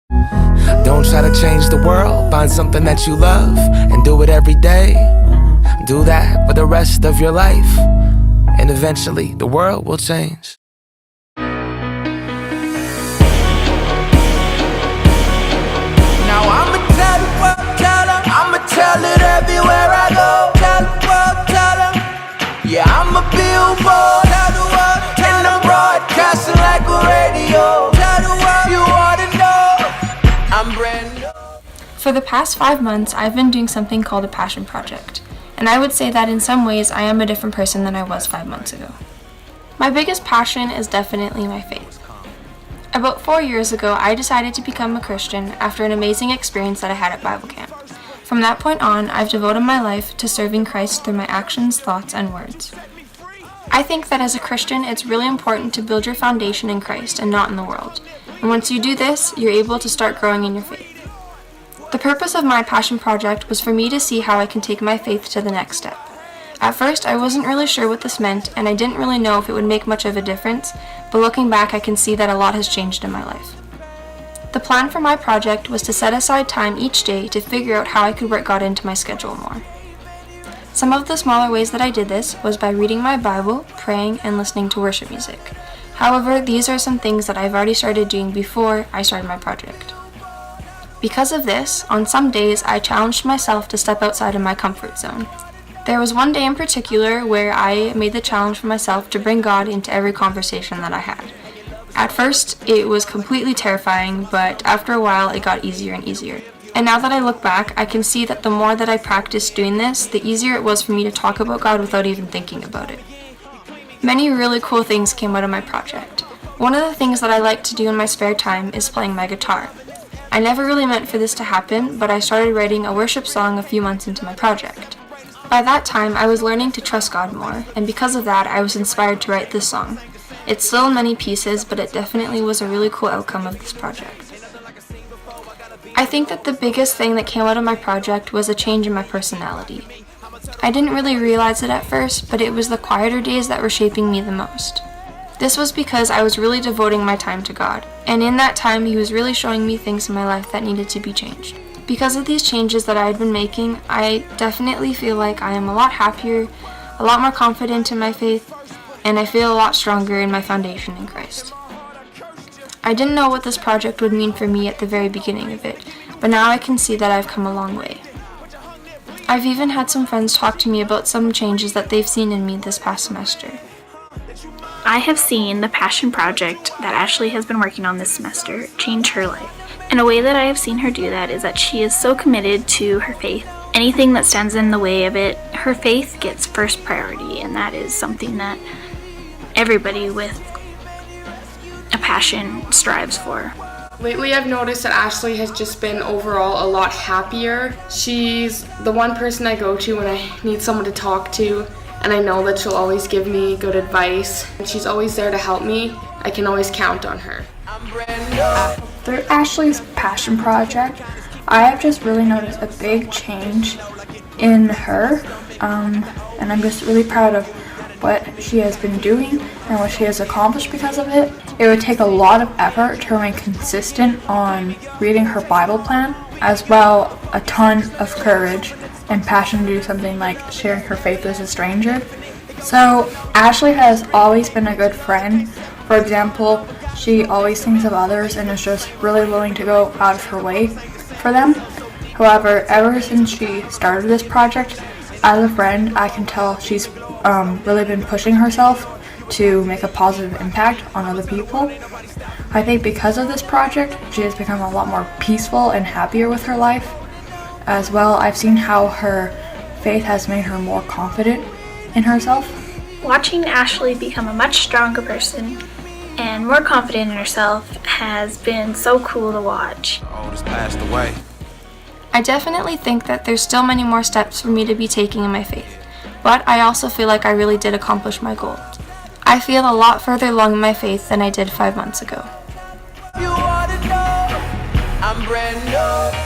Don't try to change the world, find something that you love and do it every day. Do that for the rest of your life, and eventually the world will change. Now I'ma tell the world, tell 'em, I'ma tell it everywhere I go. Tell the world, tell 'em, yeah, I'm a billboard. Tell the world, and I'm broadcasting like a radio. Tell the world you ought to know, I'm brand new. For the past 5 months, I've been doing something called a passion project, and I would say that in some ways I am a different person than I was 5 months ago. My biggest passion is definitely my faith. About 4 years ago, I decided to become a Christian after an amazing experience that I had at Bible camp. From that point on, I've devoted my life to serving Christ through my actions, thoughts, and words. I think that as a Christian, it's really important to build your foundation in Christ and not in the world. And once you do this, you're able to start growing in your faith. The purpose of my passion project was for me to see how I can take my faith to the next step. At first, I wasn't really sure what this meant, and I didn't really know if it would make much of a difference, but looking back, I can see that a lot has changed in my life. The plan for my project was to set aside time each day to figure out how I could work God into my schedule more. Some of the smaller ways that I did this was by reading my Bible, praying, and listening to worship music. However, these are some things that I've already started doing before I started my project. Because of this, on some days I challenged myself to step outside of my comfort zone. There was one day in particular where I made the challenge for myself to bring God into every conversation that I had. At first, it was completely terrifying, but after a while it got easier and easier. And now that I look back, I can see that the more that I practiced doing this, the easier it was for me to talk about God without even thinking about it. Many really cool things came out of my project. One of the things that I like to do in my spare time is playing my guitar. I never really meant for this to happen, but I started writing a worship song a few months into my project. By that time, I was learning to trust God more, and because of that, I was inspired to write this song. It's still in many pieces, but it definitely was a really cool outcome of this project. I think that the biggest thing that came out of my project was a change in my personality. I didn't really realize it at first, but it was the quieter days that were shaping me the most. This was because I was really devoting my time to God, and in that time He was really showing me things in my life that needed to be changed. Because of these changes that I had been making, I definitely feel like I am a lot happier, a lot more confident in my faith, and I feel a lot stronger in my foundation in Christ. I didn't know what this project would mean for me at the very beginning of it, but now I can see that I've come a long way. I've even had some friends talk to me about some changes that they've seen in me this past semester. I have seen the passion project that Ashley has been working on this semester change her life. And a way that I have seen her do that is that she is so committed to her faith. Anything that stands in the way of it, her faith gets first priority, and that is something that everybody with a passion strives for. Lately, I've noticed that Ashley has just been overall a lot happier. She's the one person I go to when I need someone to talk to, and I know that she'll always give me good advice. And she's always there to help me. I can always count on her. Through Ashley's passion project, I have just really noticed a big change in her, and I'm just really proud of what she has been doing and what she has accomplished because of it. It would take a lot of effort to remain consistent on reading her Bible plan, as well a ton of courage and passion to do something like sharing her faith with a stranger. So Ashley has always been a good friend. For example, she always thinks of others and is just really willing to go out of her way for them. However, ever since she started this project, as a friend, I can tell she's really been pushing herself to make a positive impact on other people. I think because of this project, she has become a lot more peaceful and happier with her life. As well, I've seen how her faith has made her more confident in herself. Watching Ashley become a much stronger person and more confident in herself has been so cool to watch. Oldest passed away. I definitely think that there's still many more steps for me to be taking in my faith, but I also feel like I really did accomplish my goal. I feel a lot further along in my faith than I did 5 months ago. You ought to know, I'm brand new.